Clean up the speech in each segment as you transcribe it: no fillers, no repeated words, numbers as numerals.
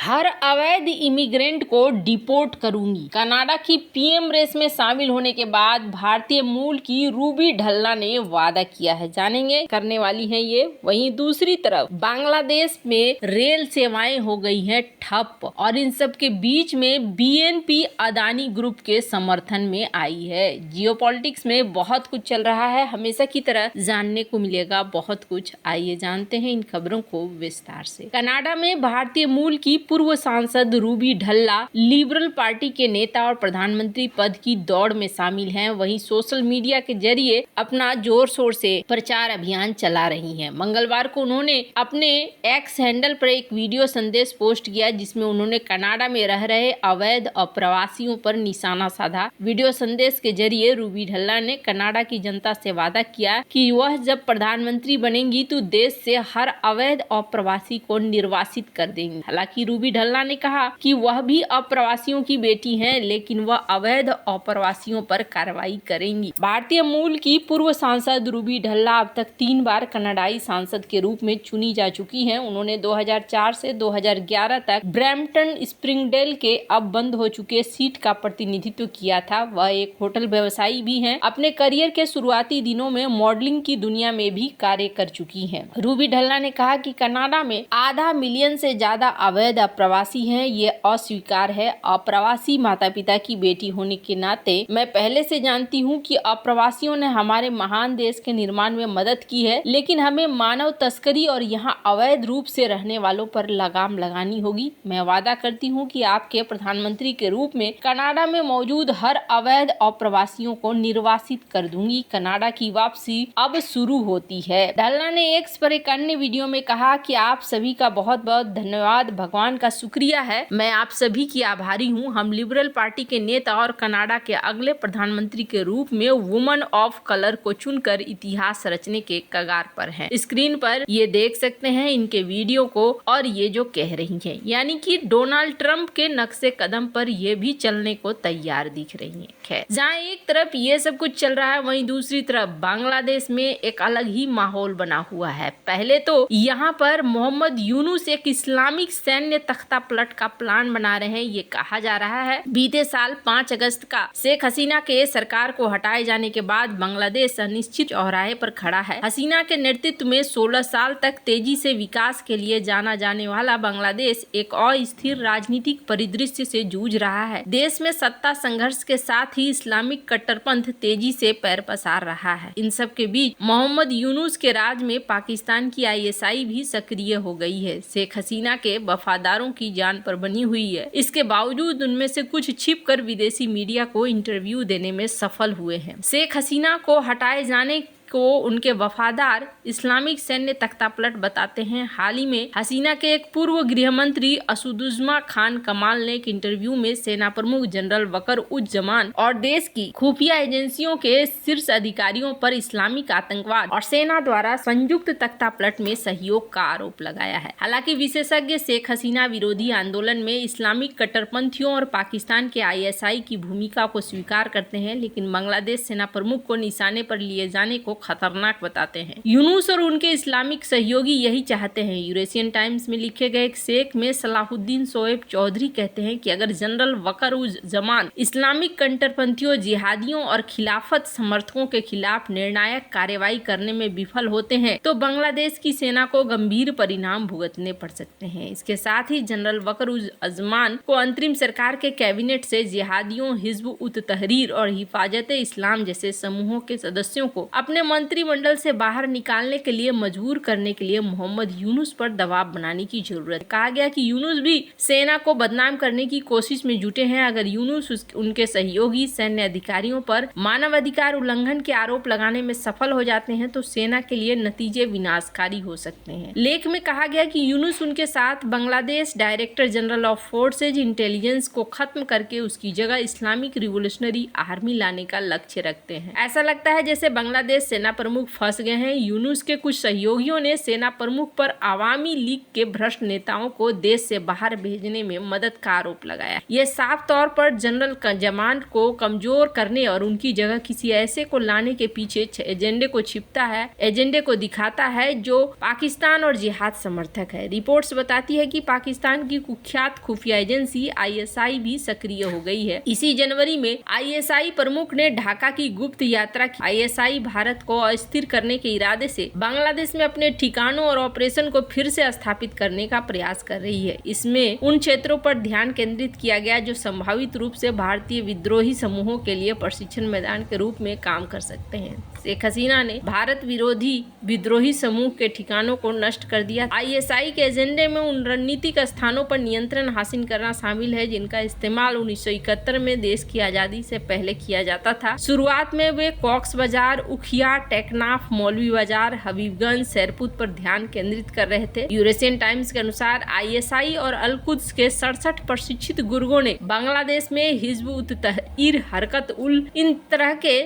हर अवैध इमिग्रेंट को डिपोर्ट करूंगी। कनाडा की पीएम रेस में शामिल होने के बाद भारतीय मूल की रूबी ढल्ला ने वादा किया है, जानेंगे करने वाली है ये। वहीं दूसरी तरफ बांग्लादेश में रेल सेवाएं हो गई हैं ठप और इन सब के बीच में बीएनपी अदानी ग्रुप के समर्थन में आई है। जियोपॉलिटिक्स में बहुत कुछ चल रहा है, हमेशा की तरह जानने को मिलेगा बहुत कुछ। आइए जानते हैं इन खबरों को विस्तार से। कनाडा में भारतीय मूल की पूर्व सांसद रूबी ढल्ला लिबरल पार्टी के नेता और प्रधानमंत्री पद की दौड़ में शामिल हैं। वहीं सोशल मीडिया के जरिए अपना जोर शोर से प्रचार अभियान चला रही हैं। मंगलवार को उन्होंने अपने एक्स हैंडल पर एक वीडियो संदेश पोस्ट किया जिसमें उन्होंने कनाडा में रह रहे अवैध अप्रवासियों पर निशाना साधा। वीडियो संदेश के जरिए रूबी ढल्ला ने कनाडा की जनता से वादा किया कि वह जब प्रधानमंत्री बनेंगी तो देश से हर अवैध अप्रवासी को निर्वासित कर देंगी। हालांकि रूबी ढल्ला ने कहा कि वह भी अप्रवासियों की बेटी हैं, लेकिन वह अवैध अप्रवासियों पर कार्रवाई करेंगी। भारतीय मूल की पूर्व सांसद रूबी ढल्ला अब तक 3 बार कनाडाई सांसद के रूप में चुनी जा चुकी हैं। उन्होंने 2004 से 2011 तक ब्रैम्पटन स्प्रिंगडेल के अब बंद हो चुके सीट का प्रतिनिधित्व किया था। वह एक होटल व्यवसायी भी हैं। अपने करियर के शुरुआती दिनों में मॉडलिंग की दुनिया में भी कार्य कर चुकी हैं। रूबी ढल्ला ने कहा कि कनाडा में आधा मिलियन से ज्यादा अवैध अप्रवासी हैं, ये अस्वीकार है। अप्रवासी माता पिता की बेटी होने के नाते मैं पहले से जानती हूँ कि अप्रवासियों ने हमारे महान देश के निर्माण में मदद की है, लेकिन हमें मानव तस्करी और यहाँ अवैध रूप से रहने वालों पर लगाम लगानी होगी। मैं वादा करती हूँ कि आपके प्रधानमंत्री के रूप में कनाडा में मौजूद हर अवैध अप्रवासियों को निर्वासित कर दूंगी। कनाडा की वापसी अब शुरू होती है। ढल्ला ने एक्स पर एक अन्य वीडियो में कहा कि आप सभी का बहुत बहुत धन्यवाद, भगवान का शुक्रिया है, मैं आप सभी की आभारी हूँ। हम लिबरल पार्टी के नेता और कनाडा के अगले प्रधानमंत्री के रूप में वुमन ऑफ कलर को चुनकर इतिहास रचने के कगार पर हैं। स्क्रीन पर ये देख सकते हैं इनके वीडियो को और ये जो कह रही हैं, यानी कि डोनाल्ड ट्रंप के नक्शे कदम पर ये भी चलने को तैयार दिख रही हैं। खैर, जहाँ एक तरफ ये सब कुछ चल रहा है, वहीं दूसरी तरफ बांग्लादेश में एक अलग ही माहौल बना हुआ है। पहले तो यहाँ पर मोहम्मद यूनुस एक इस्लामिक सैन्य तख्ता पलट का प्लान बना रहे हैं। ये कहा जा रहा है बीते साल 5 अगस्त का शेख हसीना के सरकार को हटाए जाने के बाद बांग्लादेश अनिश्चित चौराहे पर खड़ा है। हसीना के नेतृत्व में 16 साल तक तेजी से विकास के लिए जाना जाने वाला बांग्लादेश एक अस्थिर राजनीतिक परिदृश्य से जूझ रहा है। देश में सत्ता संघर्ष के साथ ही इस्लामिक कट्टरपंथ तेजी से पैर पसार रहा है। इन सब के बीच मोहम्मद यूनुस के राज में पाकिस्तान की ISI भी सक्रिय हो गई है। शेख हसीना के वफादारों की जान पर बनी हुई है। इसके बावजूद उनमें से कुछ छिपकर विदेशी मीडिया को इंटरव्यू देने में सफल हुए हैं। शेख हसीना को हटाए जाने को उनके वफादार इस्लामिक सैन्य तख्तापलट बताते हैं। हाल ही में हसीना के एक पूर्व गृह मंत्री असदुज्मा खान कमाल ने एक इंटरव्यू में सेना प्रमुख जनरल वकर उज जमान और देश की खुफिया एजेंसियों के शीर्ष अधिकारियों पर इस्लामिक आतंकवाद और सेना द्वारा संयुक्त तख्तापलट में सहयोग का आरोप लगाया है। हालांकि विशेषज्ञ शेख हसीना विरोधी आंदोलन में इस्लामिक कट्टरपंथियों और पाकिस्तान के ISI की भूमिका को स्वीकार करते हैं, लेकिन बांग्लादेश सेना प्रमुख को निशाने पर लिए जाने को खतरनाक बताते हैं। यूनुस और उनके इस्लामिक सहयोगी यही चाहते हैं। यूरेशियन टाइम्स में लिखे गए एक शेख में सलाहुद्दीन शोएब चौधरी कहते हैं कि अगर जनरल वकर उज जमान इस्लामिक कट्टरपंथियों, जिहादियों और खिलाफत समर्थकों के खिलाफ निर्णायक कार्रवाई करने में विफल होते हैं तो बांग्लादेश की सेना को गंभीर परिणाम भुगतने पड़ सकते हैं। इसके साथ ही जनरल वकर उज जमान को अंतरिम सरकार के कैबिनेट से जिहादियों, हिजब उत तहरीर और हिफाजत इस्लाम जैसे समूहों के सदस्यों को अपने मंत्रिमंडल से बाहर निकालने के लिए मजबूर करने के लिए मोहम्मद यूनुस पर दबाव बनाने की जरूरत। कहा गया कि यूनुस भी सेना को बदनाम करने की कोशिश में जुटे हैं। अगर यूनुस उनके सहयोगी सैन्य अधिकारियों पर मानवाधिकार उल्लंघन के आरोप लगाने में सफल हो जाते हैं तो सेना के लिए नतीजे विनाशकारी हो सकते हैं। लेख में कहा गया कि यूनुस उनके साथ Bangladesh director general of forces intelligence को खत्म करके उसकी जगह इस्लामिक रिवोल्यूशनरी आर्मी लाने का लक्ष्य रखते हैं। ऐसा लगता है जैसे बांग्लादेश सेना प्रमुख फंस गए हैं। यूनुस के कुछ सहयोगियों ने सेना प्रमुख पर आवामी लीग के भ्रष्ट नेताओं को देश से बाहर भेजने में मदद का आरोप लगाया। यह साफ तौर पर जनरल जमान को कमजोर करने और उनकी जगह किसी ऐसे को लाने के पीछे एजेंडे को छिपता है, एजेंडे को दिखाता है जो पाकिस्तान और जिहाद समर्थक है। रिपोर्ट्स बताती है कि पाकिस्तान की कुख्यात खुफिया एजेंसी ISI भी सक्रिय हो गई है। इसी जनवरी में ISI प्रमुख ने ढाका की गुप्त यात्रा की। ISI भारत को अस्थिर करने के इरादे से बांग्लादेश में अपने ठिकानों और ऑपरेशन को फिर से स्थापित करने का प्रयास कर रही है। इसमें उन क्षेत्रों पर ध्यान केंद्रित किया गया जो संभावित रूप से भारतीय विद्रोही समूहों के लिए प्रशिक्षण मैदान के रूप में काम कर सकते हैं। शेख हसीना ने भारत विरोधी विद्रोही समूह के ठिकानों को नष्ट कर दिया। ISI के एजेंडे में उन रणनीतिक स्थानों पर नियंत्रण हासिल करना शामिल है जिनका इस्तेमाल 1971 में देश की आजादी से पहले किया जाता था। शुरुआत में वे कॉक्स बाजार, उखिया, टेकनाफ, मौलवी बाजार, हबीबगंज, शेरपुर पर ध्यान केंद्रित कर रहे थे। यूरेशियन टाइम्स के अनुसार ISI और अल-कुद्स के 67 प्रशिक्षित गुर्गों ने बांग्लादेश में हिजब उत तहरीर, हरकत उल इन तरह के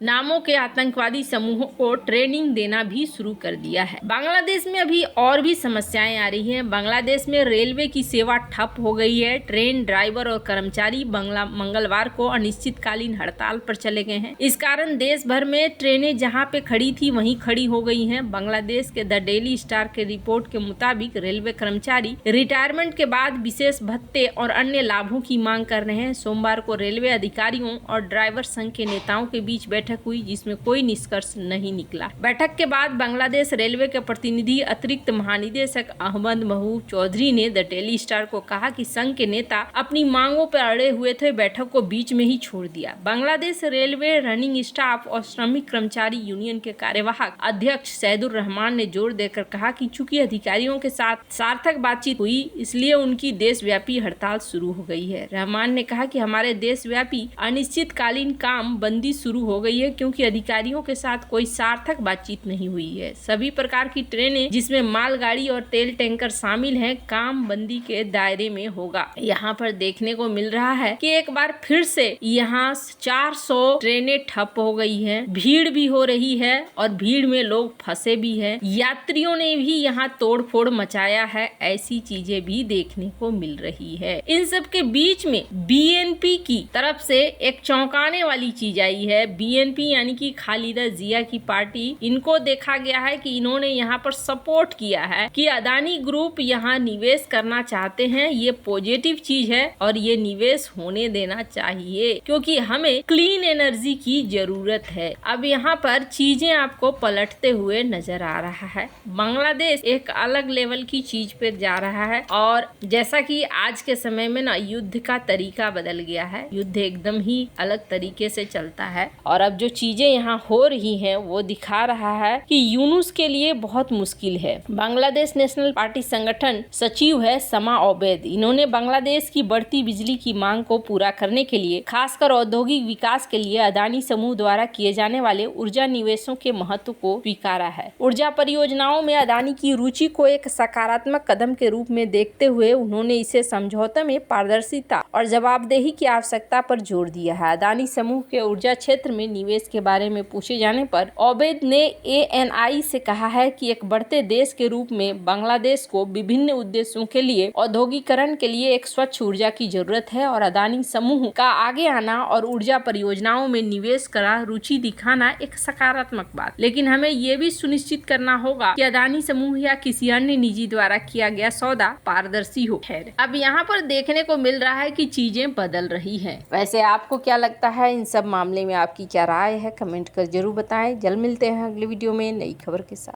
नामों के आतंकवादी समूहों को ट्रेनिंग देना भी शुरू कर दिया है। बांग्लादेश में अभी और भी समस्याएं आ रही हैं। बांग्लादेश में रेलवे की सेवा ठप हो गई है। ट्रेन ड्राइवर और कर्मचारी मंगलवार को अनिश्चितकालीन हड़ताल पर चले गए हैं। इस कारण देश भर में ट्रेनें जहां पे खड़ी थी वहीं खड़ी हो गई हैं। बांग्लादेश के द डेली स्टार के रिपोर्ट के मुताबिक रेलवे कर्मचारी रिटायरमेंट के बाद विशेष भत्ते और अन्य लाभों की मांग कर रहे हैं। सोमवार को रेलवे अधिकारियों और ड्राइवर संघ के नेताओं के बीच बैठक हुई जिसमें कोई निष्कर्ष नहीं निकला। बैठक के बाद बांग्लादेश रेलवे के प्रतिनिधि अतिरिक्त महानिदेशक अहमद महबूब चौधरी ने द डेली स्टार को कहा कि संघ के नेता अपनी मांगों पर अड़े हुए थे, बैठक को बीच में ही छोड़ दिया। बांग्लादेश रेलवे रनिंग स्टाफ और श्रमिक कर्मचारी यूनियन के कार्यवाहक अध्यक्ष सैदुर रहमान ने जोर देकर कहा कि चूंकि अधिकारियों के साथ सार्थक बातचीत हुई इसलिए उनकी देशव्यापी हड़ताल शुरू हो गई है। रहमान ने कहा कि हमारे देशव्यापी अनिश्चितकालीन काम बंदी शुरू हो गई है क्योंकि अधिकारियों के साथ कोई सार्थक बातचीत नहीं हुई है। सभी प्रकार की ट्रेनें जिसमें मालगाड़ी और तेल टैंकर शामिल हैं काम बंदी के दायरे में होगा। यहाँ पर देखने को मिल रहा है कि एक बार फिर से यहाँ 400 ट्रेनें ठप हो गई हैं, भीड़ भी हो रही है और भीड़ में लोग फंसे भी हैं। यात्रियों ने भी यहाँ तोड़फोड़ मचाया है, ऐसी चीजें भी देखने को मिल रही है। इन सब के बीच में BNP की तरफ से एक चौंकाने वाली चीज आई है। BNP यानी कि खालिदा जिया की पार्टी, इनको देखा गया है कि इन्होंने यहाँ पर सपोर्ट किया है कि अदानी ग्रुप यहाँ निवेश करना चाहते हैं। ये पॉजिटिव चीज है और ये निवेश होने देना चाहिए क्योंकि हमें क्लीन एनर्जी की जरूरत है। अब यहाँ पर चीजें आपको पलटते हुए नजर आ रहा है। बांग्लादेश एक अलग लेवल की चीज पे जा रहा है और जैसा कि आज के समय में ना युद्ध का तरीका बदल गया है, युद्ध एकदम ही अलग तरीके से चलता है और अब जो चीजें यहाँ हो रही हैं वो दिखा रहा है कि यूनुस के लिए बहुत मुश्किल है। बांग्लादेश नेशनल पार्टी संगठन सचिव है समा ओबैद। इन्होंने बांग्लादेश की बढ़ती बिजली की मांग को पूरा करने के लिए खासकर औद्योगिक विकास के लिए अदानी समूह द्वारा किए जाने वाले ऊर्जा निवेशों के महत्व को स्वीकारा है। ऊर्जा परियोजनाओं में अदानी की रुचि को एक सकारात्मक कदम के रूप में देखते हुए उन्होंने इसे समझौते में पारदर्शिता और जवाबदेही की आवश्यकता पर जोर दिया है। अदानी समूह के ऊर्जा क्षेत्र में निवेश के बारे में पूछे जाने पर ओबैद ने ANI से कहा है कि एक बढ़ते देश के रूप में बांग्लादेश को विभिन्न उद्देश्यों के लिए औद्योगिकरण के लिए एक स्वच्छ ऊर्जा की जरूरत है और अदानी समूह का आगे आना और ऊर्जा परियोजनाओं में निवेश करा रुचि दिखाना एक सकारात्मक बात, लेकिन हमें ये भी सुनिश्चित करना होगा कि अदानी समूह या किसी अन्य निजी द्वारा किया गया सौदा पारदर्शी हो। अब यहाँ पर देखने को मिल रहा है कि चीजें बदल रही हैं। वैसे आपको क्या लगता है इन सब मामले में, आपकी क्या राय है? कमेंट कर जरूर बताएं। जल्द मिलते हैं अगले वीडियो में नई खबर के साथ।